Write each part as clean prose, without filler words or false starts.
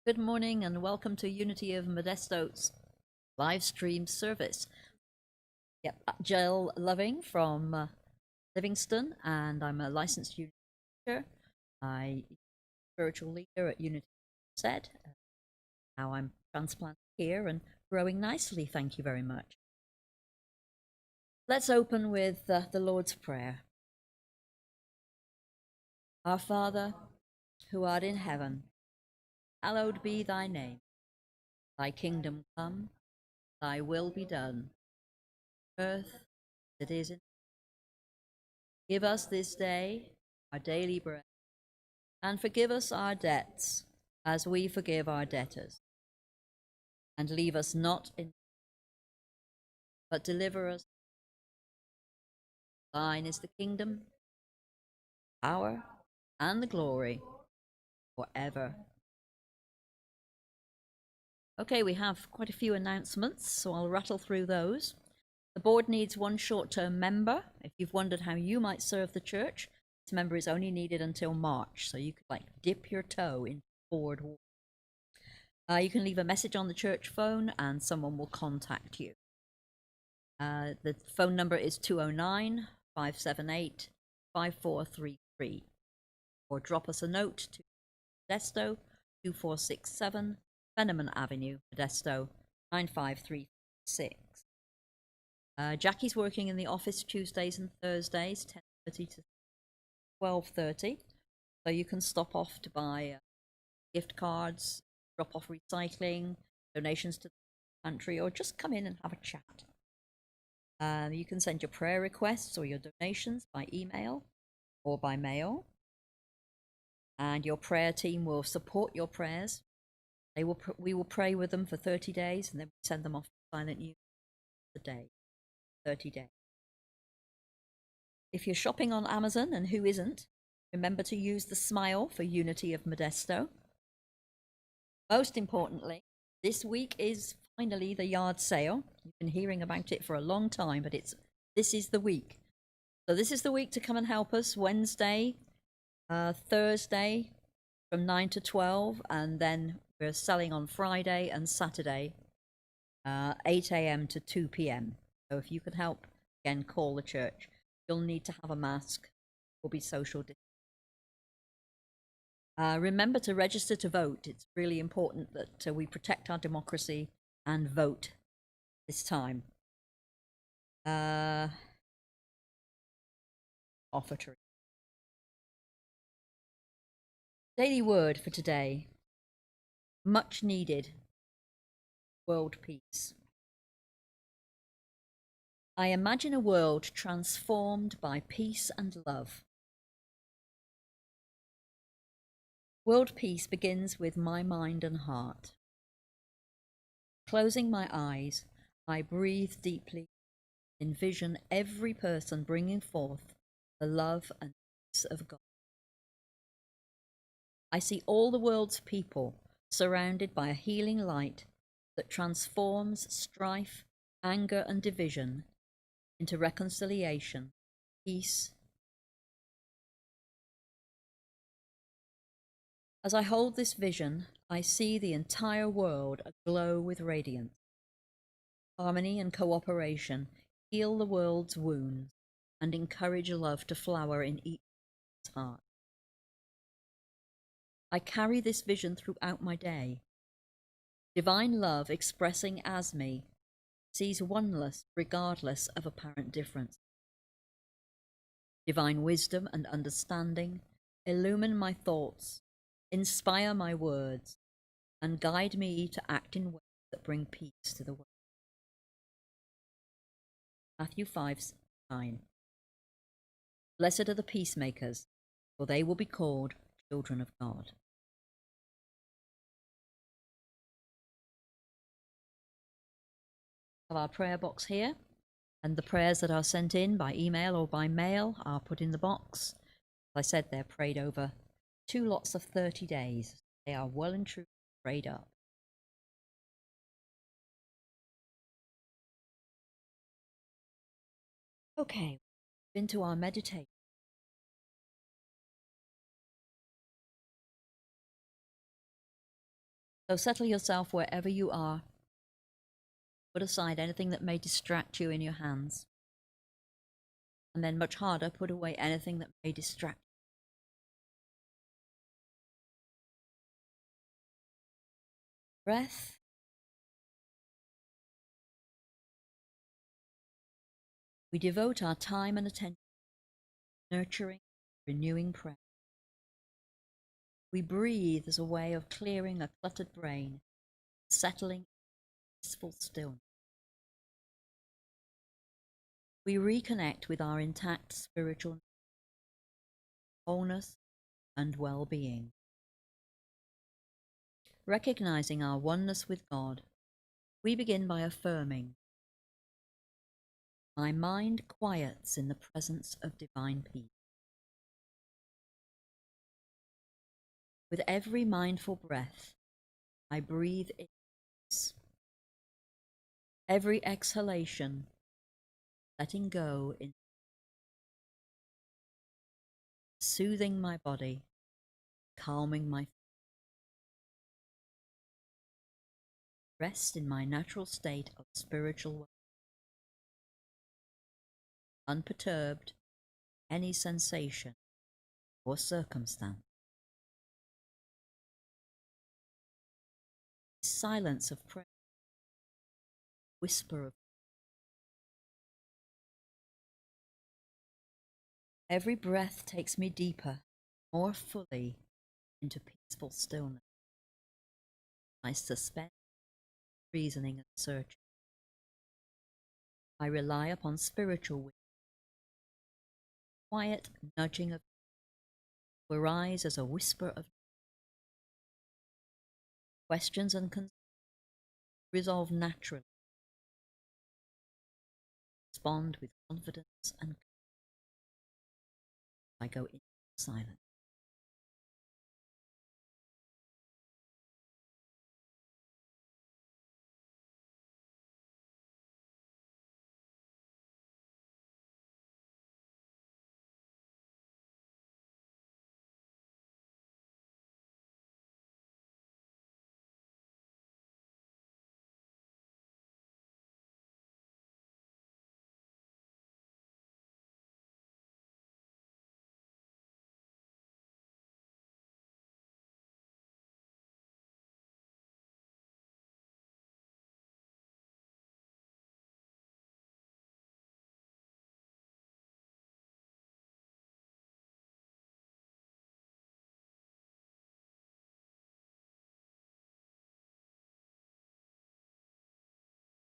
Good morning and welcome to Unity of Modesto's live stream service. Yep, Jill Loving from Livingston, and I'm a licensed Unity teacher. I'm spiritual leader at Unity Said. Now I'm transplanted here and growing nicely, thank you very much. Let's open with the Lord's Prayer. Our Father, who art in heaven, hallowed be thy name. Thy kingdom come, thy will be done, earth as it is in. Give us this day our daily bread, and forgive us our debts, as we forgive our debtors. And leave us not in, but deliver us. Thine is the kingdom, power, and the glory, forever. Okay, we have quite a few announcements, so I'll rattle through those. The board needs one short-term member. If you've wondered how you might serve the church, this member is only needed until March, so you could dip your toe in board water. You can leave a message on the church phone and someone will contact you. The phone number is 209-578-5433, or drop us a note to Modesto, 2467 Fenneman Avenue, Modesto, 95336. Jackie's working in the office Tuesdays and Thursdays, 10:30 to 12:30, so you can stop off to buy gift cards, drop off recycling, donations to the pantry, or just come in and have a chat. You can send your prayer requests or your donations by email or by mail, and your prayer team will support your prayers. We will pray with them for 30 days, and then we send them off to Silent Unity for the day, 30 days. If you're shopping on Amazon, and who isn't, remember to use the smile for Unity of Modesto. Most importantly, this week is finally the yard sale. You've been hearing about it for a long time, but this is the week. So this is the week to come and help us. Wednesday, Thursday from 9 to 12, and then we're selling on Friday and Saturday, 8 a.m. to 2 p.m. So if you could help, again, call the church. You'll need to have a mask. Will be social distancing. Remember to register to vote. It's really important that we protect our democracy and vote this time. Offertory. Daily word for today. Much needed. World peace. I imagine a world transformed by peace and love. World peace begins with my mind and heart. Closing my eyes, I breathe deeply, envision every person bringing forth the love and peace of God. I see all the world's people surrounded by a healing light that transforms strife, anger, and division into reconciliation, peace. As I hold this vision, I see the entire world aglow with radiance. Harmony and cooperation heal the world's wounds and encourage love to flower in each heart. I carry this vision throughout my day. Divine love expressing as me sees oneness regardless of apparent difference. Divine wisdom and understanding illumine my thoughts, inspire my words, and guide me to act in ways that bring peace to the world. Matthew 5:9. Blessed are the peacemakers, for they will be called children of God. Have our prayer box here, and the prayers that are sent in by email or by mail are put in the box. As I said, they're prayed over 2 lots of 30 days. They are well and truly prayed up. Okay, into our meditation. So settle yourself wherever you are. Put aside anything that may distract you in your hands. And then much harder, put away anything that may distract you. Breath. We devote our time and attention to nurturing, renewing prayer. We breathe as a way of clearing a cluttered brain, settling in peaceful stillness. We reconnect with our intact spiritual wholeness and well-being. Recognizing our oneness with God, we begin by affirming, "My mind quiets in the presence of divine peace." With every mindful breath, I breathe in peace. Every exhalation, letting go in soothing my body, calming my rest in my natural state of spiritual well, unperturbed any sensation or circumstance. Silence of prayer, whisper of every breath takes me deeper, more fully into peaceful stillness. I suspend reasoning and searching. I rely upon spiritual wisdom, quiet nudging of to arise as a whisper of questions and concerns resolve naturally, respond with confidence and I go into silence.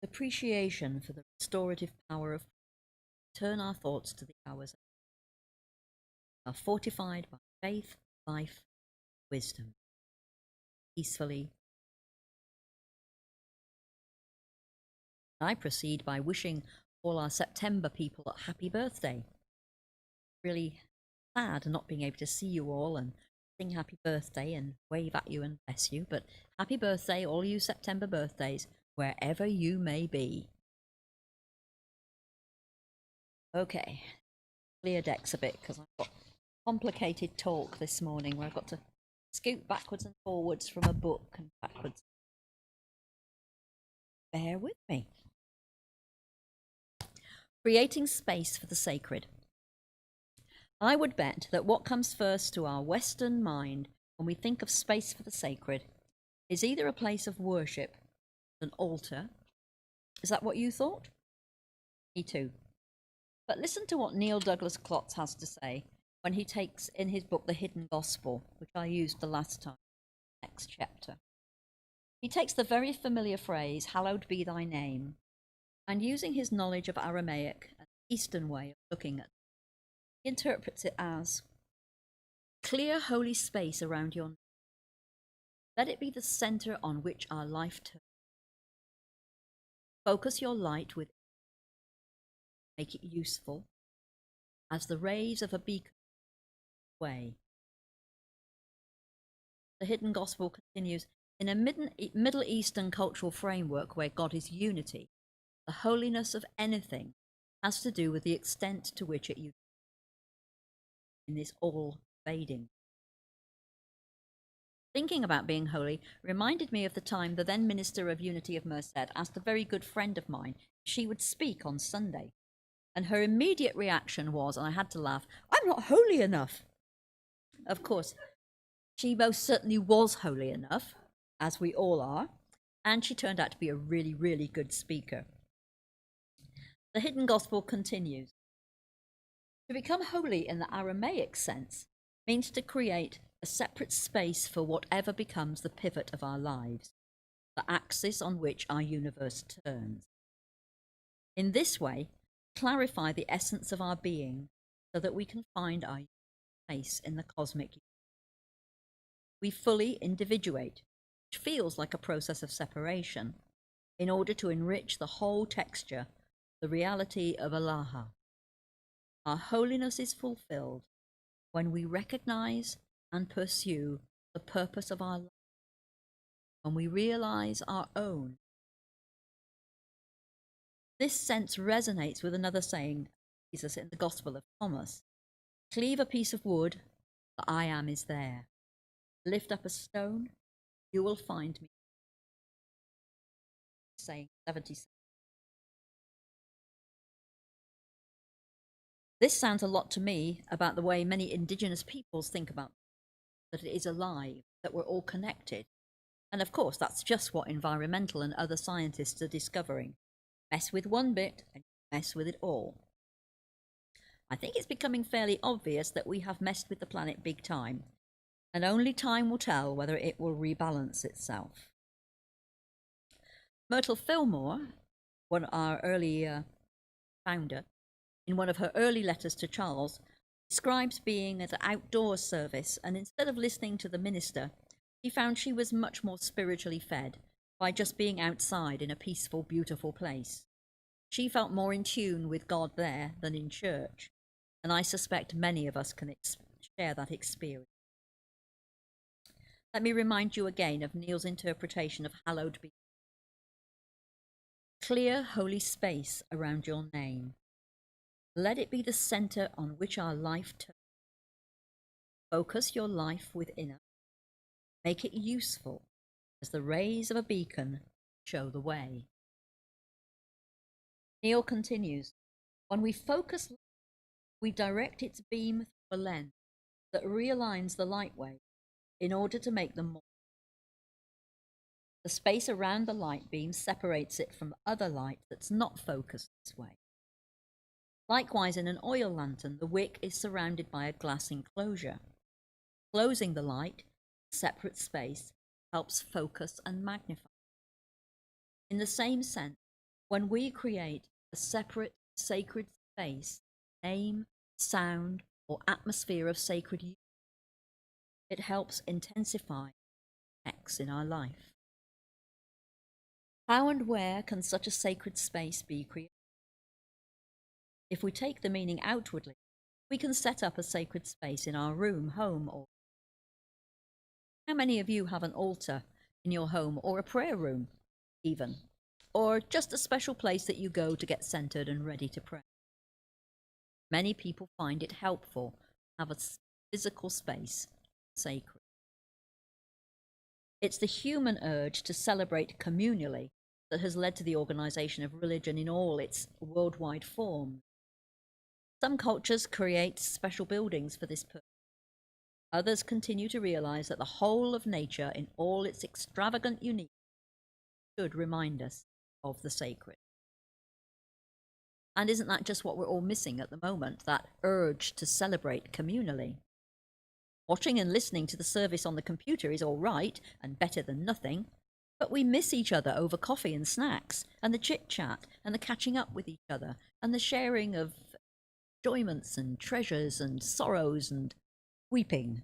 Appreciation for the restorative power of turn our thoughts to the hours are fortified by faith, life, wisdom. Peacefully, I proceed by wishing all our September people a happy birthday. Really sad not being able to see you all and sing happy birthday and wave at you and bless you, but happy birthday, all you September birthdays, wherever you may be. Okay, clear decks a bit because I've got complicated talk this morning where I've got to scoot backwards and forwards from a book and backwards. Bear with me. Creating space for the sacred. I would bet that what comes first to our Western mind when we think of space for the sacred is either a place of worship, an altar. Is that what you thought? Me too. But listen to what Neil Douglas Klotz has to say when he takes in his book The Hidden Gospel, which I used the last time, next chapter. He takes the very familiar phrase, "Hallowed be thy name," and using his knowledge of Aramaic, an Eastern way of looking at it, he interprets it as, "Clear holy space around your name. Let it be the center on which our life turns. Focus your light with it. Make it useful as the rays of a beacon way." The Hidden Gospel continues, in a Middle Eastern cultural framework where God is unity, the holiness of anything has to do with the extent to which it in this all-fading. Thinking about being holy reminded me of the time the then Minister of Unity of Merced asked a very good friend of mine if she would speak on Sunday. And her immediate reaction was, and I had to laugh, "I'm not holy enough." Of course, she most certainly was holy enough, as we all are, and she turned out to be a really, really good speaker. The hidden gospel continues. To become holy in the Aramaic sense means to create a separate space for whatever becomes the pivot of our lives, the axis on which our universe turns. In this way, clarify the essence of our being so that we can find our place in the cosmic universe. We fully individuate, which feels like a process of separation, in order to enrich the whole texture, the reality of Allah. Our holiness is fulfilled when we recognize and pursue the purpose of our life, when we realize our own. This sense resonates with another saying of Jesus in the Gospel of Thomas. Cleave a piece of wood, the I am is there. Lift up a stone, you will find me. Saying 77. This sounds a lot to me about the way many indigenous peoples think about that it is alive, that we're all connected. And of course, that's just what environmental and other scientists are discovering. Mess with one bit and mess with it all. I think it's becoming fairly obvious that we have messed with the planet big time, and only time will tell whether it will rebalance itself. Myrtle Fillmore, our early founder, in one of her early letters to Charles, describes being at an outdoor service, and instead of listening to the minister, she found she was much more spiritually fed by just being outside in a peaceful, beautiful place. She felt more in tune with God there than in church, and I suspect many of us can share that experience. Let me remind you again of Neil's interpretation of hallowed be. Clear holy space around your name. Let it be the center on which our life turns. Focus your life within it. Make it useful as the rays of a beacon show the way. Neil continues, when we focus, we direct its beam through a lens that realigns the light wave in order to make them more. The space around the light beam separates it from other light that's not focused this way. Likewise, in an oil lantern, the wick is surrounded by a glass enclosure. Closing the light, separate space, helps focus and magnify. In the same sense, when we create a separate sacred space, name, sound, or atmosphere of sacred use, it helps intensify X in our life. How and where can such a sacred space be created? If we take the meaning outwardly, we can set up a sacred space in our room, home, or... How many of you have an altar in your home, or a prayer room, even? Or just a special place that you go to get centered and ready to pray? Many people find it helpful to have a physical space sacred. It's the human urge to celebrate communally that has led to the organization of religion in all its worldwide forms. Some cultures create special buildings for this purpose. Others continue to realize that the whole of nature in all its extravagant uniqueness should remind us of the sacred. And isn't that just what we're all missing at the moment, that urge to celebrate communally? Watching and listening to the service on the computer is all right and better than nothing, but we miss each other over coffee and snacks, and the chit-chat, and the catching up with each other, and the sharing of enjoyments and treasures and sorrows and weeping.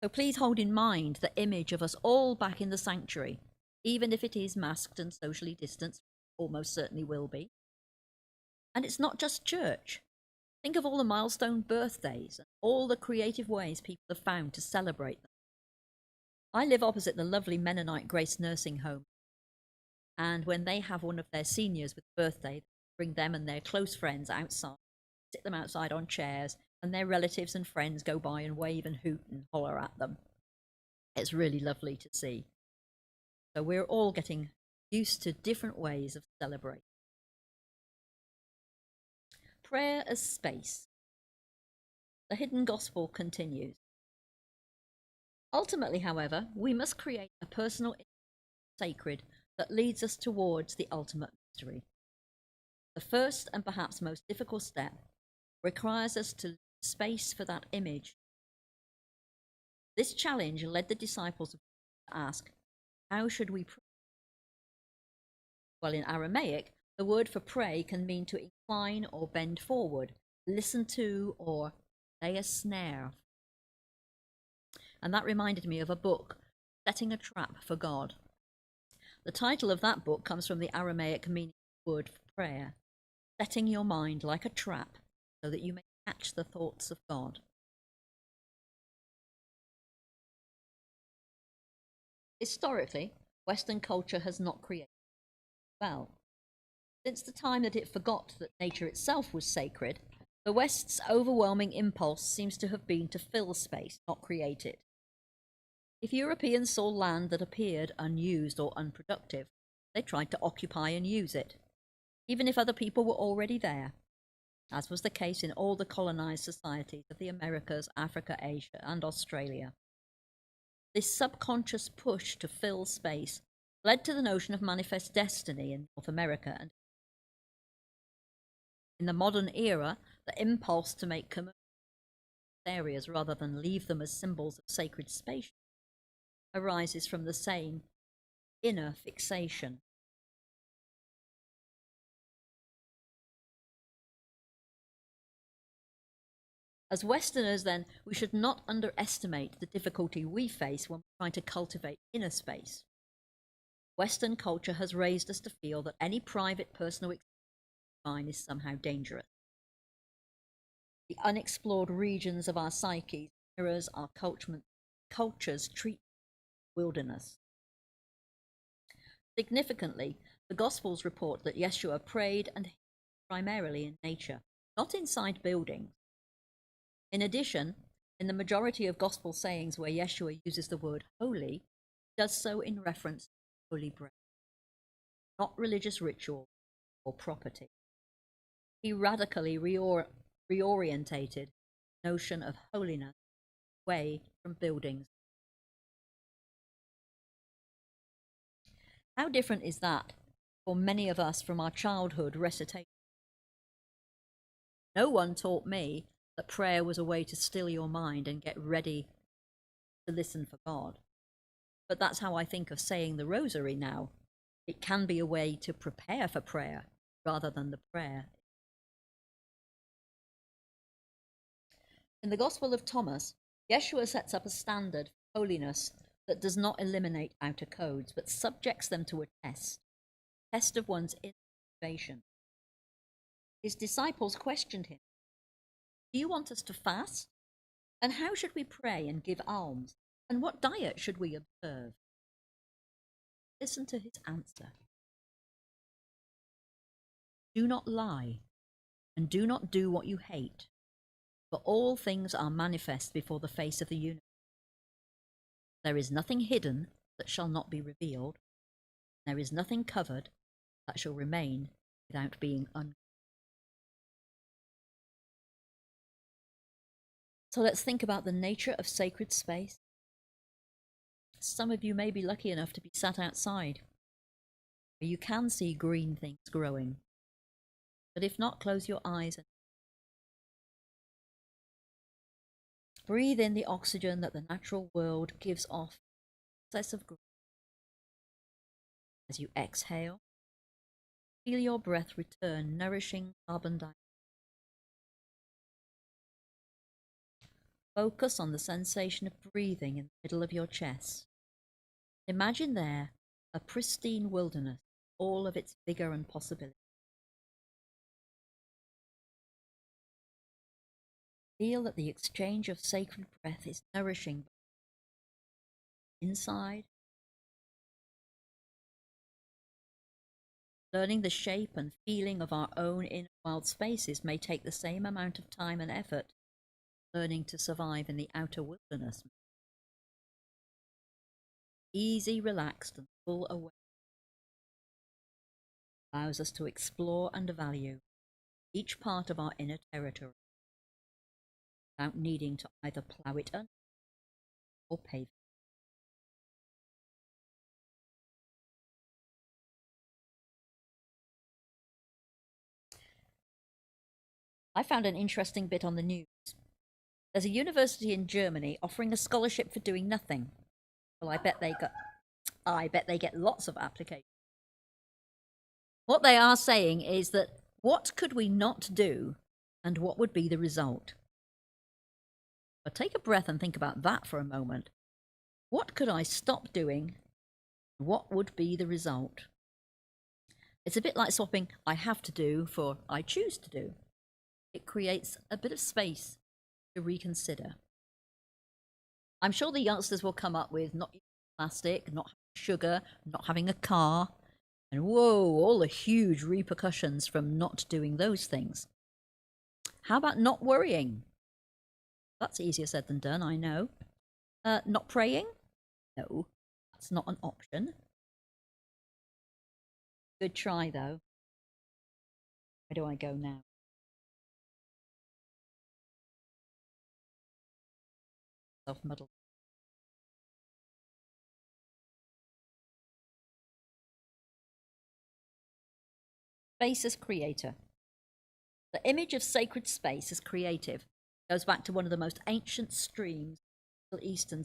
So please hold in mind the image of us all back in the sanctuary, even if it is masked and socially distanced, almost certainly will be. And it's not just church. Think of all the milestone birthdays and all the creative ways people have found to celebrate them. I live opposite the lovely Mennonite Grace Nursing Home, and when they have one of their seniors with a birthday, they bring them and their close friends outside, sit them outside on chairs, and their relatives and friends go by and wave and hoot and holler at them. It's really lovely to see. So we're all getting used to different ways of celebrating. Prayer as space. The hidden gospel continues. Ultimately, however, we must create a personal sacred that leads us towards the ultimate mystery. The first and perhaps most difficult step requires us to leave space for that image. This challenge led the disciples to ask, how should we pray? Well, in Aramaic, the word for pray can mean to incline or bend forward, listen to, or lay a snare. And that reminded me of a book, Setting a Trap for God. The title of that book comes from the Aramaic meaning of the word for prayer, setting your mind like a trap so that you may catch the thoughts of God. Historically, Western culture has not created well. Since the time that it forgot that nature itself was sacred, the West's overwhelming impulse seems to have been to fill space, not create it. If Europeans saw land that appeared unused or unproductive, they tried to occupy and use it, even if other people were already there, as was the case in all the colonized societies of the Americas, Africa, Asia, and Australia. This subconscious push to fill space led to the notion of manifest destiny in North America. And in the modern era, the impulse to make commercial areas rather than leave them as symbols of sacred space arises from the same inner fixation. As Westerners, then, we should not underestimate the difficulty we face when trying to cultivate inner space. Western culture has raised us to feel that any private personal experience of mine is somehow dangerous. The unexplored regions of our psyches mirrors our culture's treatment of wilderness. Significantly, the Gospels report that Yeshua prayed and healed primarily in nature, not inside buildings. In addition, in the majority of Gospel sayings where Yeshua uses the word holy, he does so in reference to holy bread, not religious ritual or property. He radically reorientated the notion of holiness away from buildings. How different is that for many of us from our childhood recitation? No one taught me that prayer was a way to still your mind and get ready to listen for God. But that's how I think of saying the rosary now. It can be a way to prepare for prayer rather than the prayer. In the Gospel of Thomas, Yeshua sets up a standard for holiness that does not eliminate outer codes, but subjects them to a test of one's inner motivation. His disciples questioned him, do you want us to fast? And how should we pray and give alms? And what diet should we observe? Listen to his answer. Do not lie, and do not do what you hate, for all things are manifest before the face of the universe. There is nothing hidden that shall not be revealed. There is nothing covered that shall remain without being uncovered. So let's think about the nature of sacred space. Some of you may be lucky enough to be sat outside, where you can see green things growing. But if not, close your eyes and breathe in the oxygen that the natural world gives off. Process of growth. As you exhale, feel your breath return, nourishing carbon dioxide. Focus on the sensation of breathing in the middle of your chest. Imagine there a pristine wilderness, all of its vigor and possibility. Feel that the exchange of sacred breath is nourishing inside. Learning the shape and feeling of our own inner wild spaces may take the same amount of time and effort learning to survive in the outer wilderness. easy, relaxed, and full aware, allows us to explore and value each part of our inner territory without needing to either plough it under or pave it. I found an interesting bit on the news. There's a university in Germany offering a scholarship for doing nothing. Well, I bet they get lots of applications. What they are saying is that what could we not do and what would be the result? But take a breath and think about that for a moment. What could I stop doing? What would be the result? It's a bit like swapping I have to do for I choose to do. It creates a bit of space to reconsider. I'm sure the youngsters will come up with not using plastic, not having sugar, not having a car, and whoa, all the huge repercussions from not doing those things. How about not worrying? That's easier said than done, I know. Not praying? No, that's not an option. Good try, though. Where do I go now? Self-muddled. Space as creator. The image of sacred space as creative goes back to one of the most ancient streams of Middle Eastern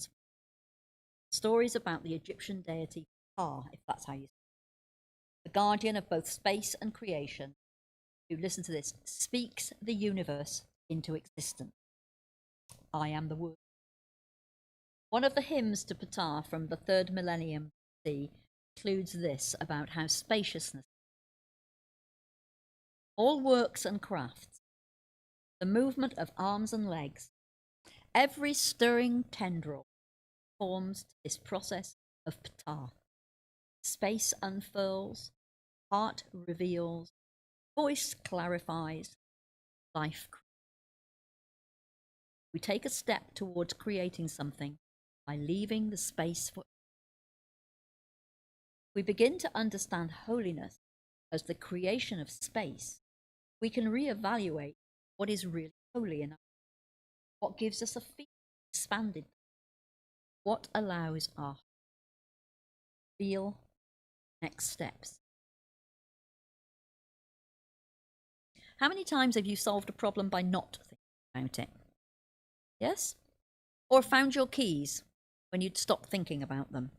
stories about the Egyptian deity Ka, if that's how you say it. The guardian of both space and creation, who, listen to this, speaks the universe into existence. I am the word. One of the hymns to Ptah from the 3rd millennium BC includes this about how spaciousness, all works and crafts, the movement of arms and legs, every stirring tendril forms this process of Ptah. Space unfurls, heart reveals, voice clarifies, life. We take a step towards creating something by leaving the space for. We begin to understand holiness as the creation of space. We can reevaluate what is really holy enough, what gives us a feeling expanded, what allows our feel next steps. How many times have you solved a problem by not thinking about it? Yes? Or found your keys when you'd stopped thinking about them?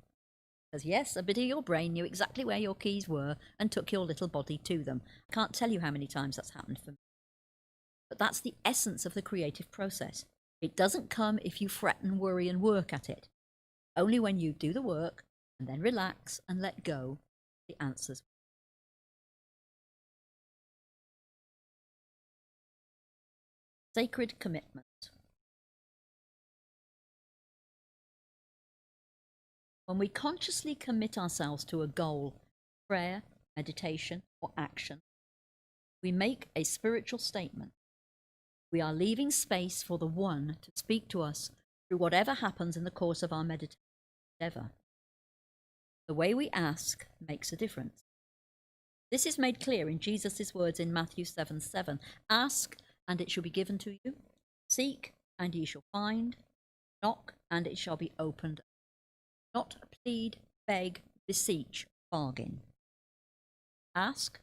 Because yes, a bit of your brain knew exactly where your keys were and took your little body to them. I can't tell you how many times that's happened for me. But that's the essence of the creative process. It doesn't come if you fret and worry and work at it. Only when you do the work and then relax and let go, the answers. Sacred commitment. When we consciously commit ourselves to a goal, prayer, meditation, or action, we make a spiritual statement. We are leaving space for the One to speak to us through whatever happens in the course of our meditation endeavor. The way we ask makes a difference. This is made clear in Jesus' words in Matthew 7:7. Ask, and it shall be given to you. Seek, and ye shall find. Knock, and it shall be opened. Not plead, beg, beseech, bargain. Ask,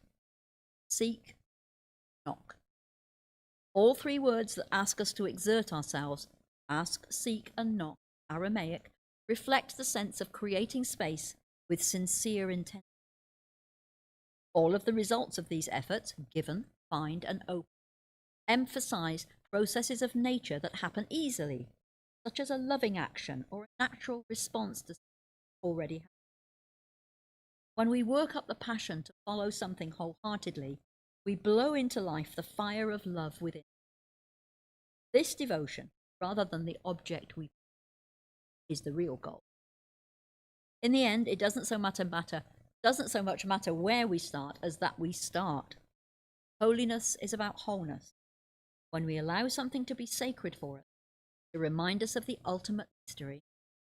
seek, knock. All three words that ask us to exert ourselves, ask, seek, and knock, Aramaic, reflect the sense of creating space with sincere intent. All of the results of these efforts, given, find, and open, emphasize processes of nature that happen easily, such as a loving action or a natural response to already happening. When we work up the passion to follow something wholeheartedly, we blow into life the fire of love within. This devotion, rather than the object we is the real goal. In the end, it doesn't so much matter where we start as that we start. Holiness is about wholeness. When we allow something to be sacred for us, to remind us of the ultimate mystery,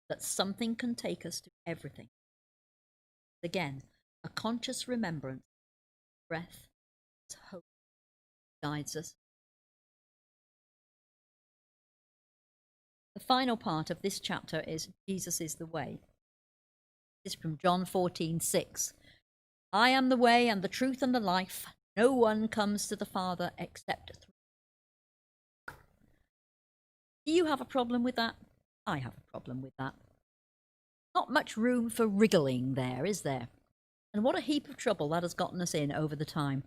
that something can take us to everything. Again, a conscious remembrance, breath, hope guides us. The final part of this chapter is Jesus is the way. This is from John 14:6. I am the way and the truth and the life. No one comes to the Father except through me. Do you have a problem with that? I have a problem with that. Not much room for wriggling there, is there? And what a heap of trouble that has gotten us in over the time.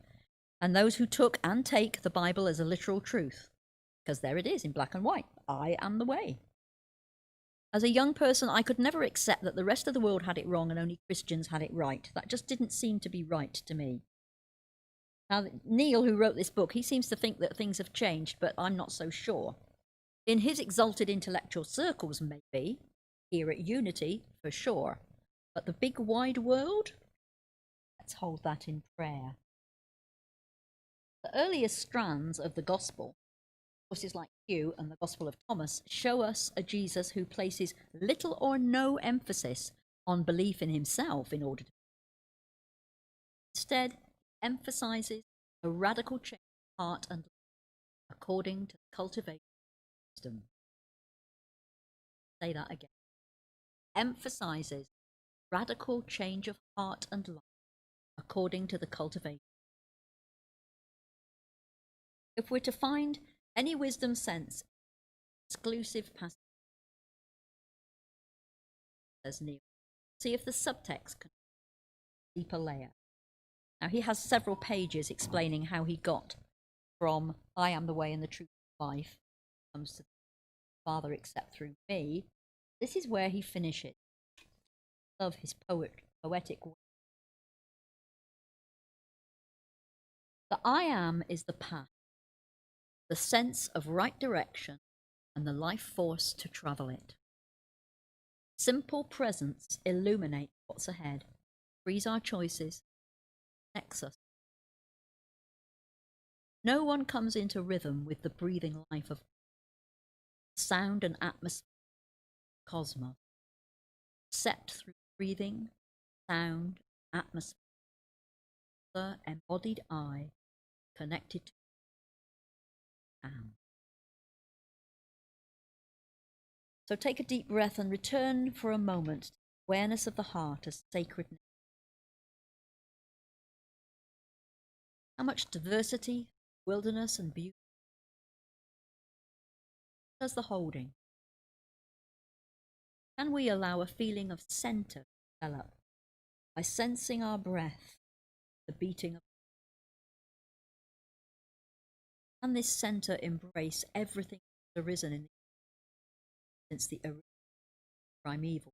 And those who took and take the Bible as a literal truth. Because there it is in black and white. I am the way. As a young person, I could never accept that the rest of the world had it wrong and only Christians had it right. That just didn't seem to be right to me. Now, Neil, who wrote this book, he seems to think that things have changed, but I'm not so sure. In his exalted intellectual circles, maybe. Here at Unity, for sure. But the big wide world? Let's hold that in prayer. The earliest strands of the gospel, voices like Hugh and the Gospel of Thomas, show us a Jesus who places little or no emphasis on belief in himself in order to. Instead, emphasizes a radical change of heart and life according to the cultivation of wisdom. Say that again. Emphasizes radical change of heart and life according to the cultivation. If we're to find any wisdom sense, exclusive passage, says Neil, see if the subtext can deeper layer. Now he has several pages explaining how he got from I am the way and the truth of life, comes to the Father except through me. This is where he finishes. Love his poetic way. The I am is the path, the sense of right direction, and the life force to travel it. Simple presence illuminates what's ahead, frees our choices, connects us. No one comes into rhythm with the breathing life of sound and atmosphere, cosmos, set through breathing, sound, atmosphere, the embodied I, connected to am. So take a deep breath and return for a moment to awareness of the heart as sacredness. How much diversity, wilderness, and beauty does the holding? Can we allow a feeling of center to develop by sensing our breath, the beating of? Can this center embrace everything that's arisen in since the primeval?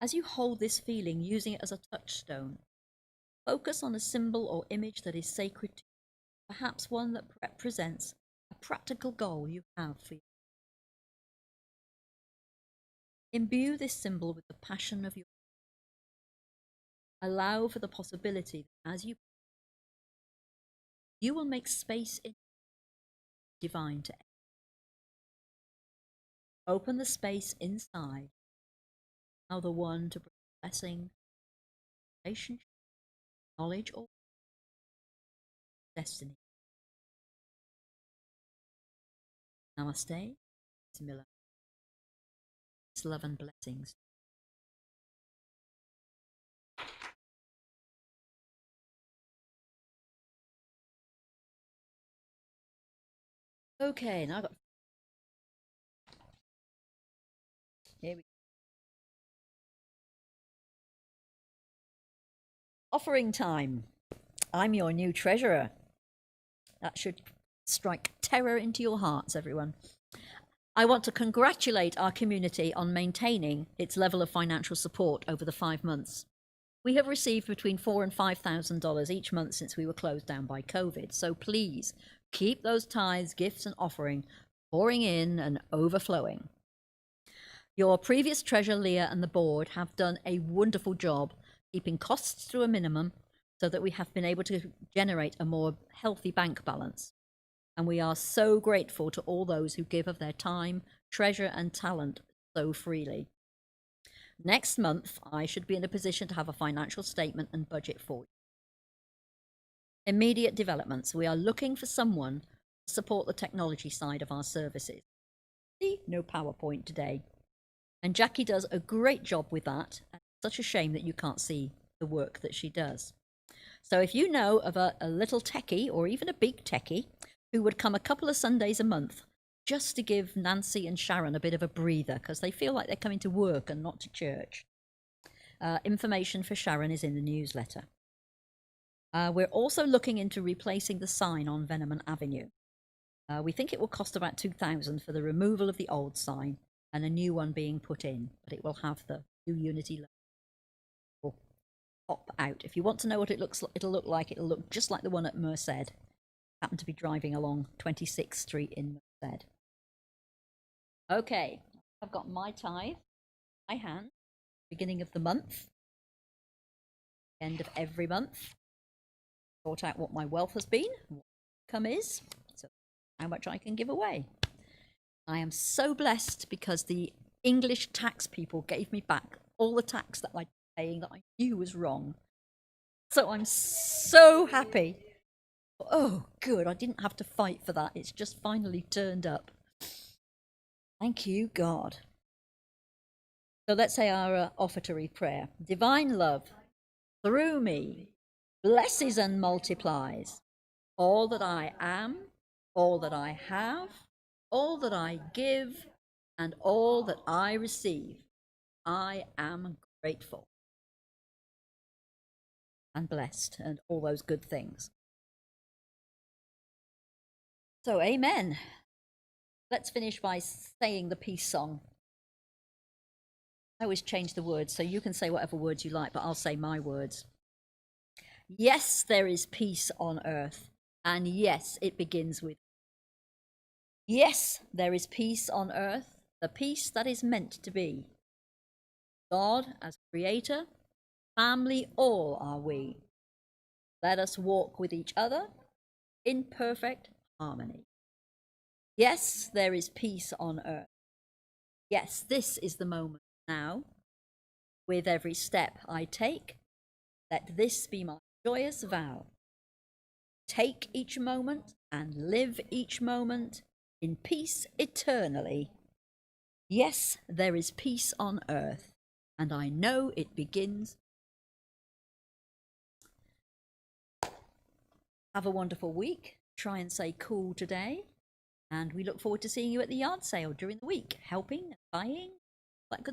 As you hold this feeling, using it as a touchstone, focus on a symbol or image that is sacred to you, perhaps one that represents a practical goal you have for you. Imbue this symbol with the passion of your life. Allow for the possibility that as you will make space in divine to open the space inside. Allow the one to bring blessing, relationship, knowledge, or destiny. Namaste, Miller. Peace, love, and blessings. Okay, now I've got. Here we go. Offering time. I'm your new treasurer. That should strike terror into your hearts, everyone. I want to congratulate our community on maintaining its level of financial support over the 5 months. We have received between $4,000 and $5,000 each month since we were closed down by COVID. So please keep those tithes, gifts, and offering pouring in and overflowing. Your previous treasurer, Leah, and the board have done a wonderful job keeping costs to a minimum so that we have been able to generate a more healthy bank balance. And we are so grateful to all those who give of their time, treasure, and talent so freely. Next month, I should be in a position to have a financial statement and budget for you. Immediate developments. We are looking for someone to support the technology side of our services. See, no PowerPoint today. And Jackie does a great job with that. And it's such a shame that you can't see the work that she does. So if you know of a little techie or even a big techie who would come a couple of Sundays a month just to give Nancy and Sharon a bit of a breather because they feel like they're coming to work and not to church, information for Sharon is in the newsletter. We're also looking into replacing the sign on Veneman Avenue. We think it will cost about $2,000 for the removal of the old sign and a new one being put in, but it will have the new Unity logo pop out. If you want to know what it'll look like, it'll look just like the one at Merced. Happened to be driving along 26th Street in Merced. Okay, I've got my tithe, my hand, beginning of the month, end of every month. Sort out what my wealth has been, what income is, so how much I can give away. I am so blessed because the English tax people gave me back all the tax that I'd been paying that I knew was wrong. So I'm so happy. Oh, good. I didn't have to fight for that. It's just finally turned up. Thank you, God. So let's say our offertory prayer. Divine love, through me, blesses and multiplies all that I am, all that I have, all that I give, and all that I receive. I am grateful and blessed and all those good things. So, amen. Let's finish by saying the peace song. I always change the words, so you can say whatever words you like, but I'll say my words. Yes, there is peace on earth, and yes, it begins with. Yes, there is peace on earth, the peace that is meant to be. God as creator, family all are we. Let us walk with each other in perfect harmony. Yes, there is peace on earth. Yes, this is the moment now. With every step I take, let this be my joyous vow. Take each moment and live each moment in peace eternally. Yes, there is peace on earth, and I know it begins. Have a wonderful week. Try and say cool today. And we look forward to seeing you at the yard sale during the week, helping, buying,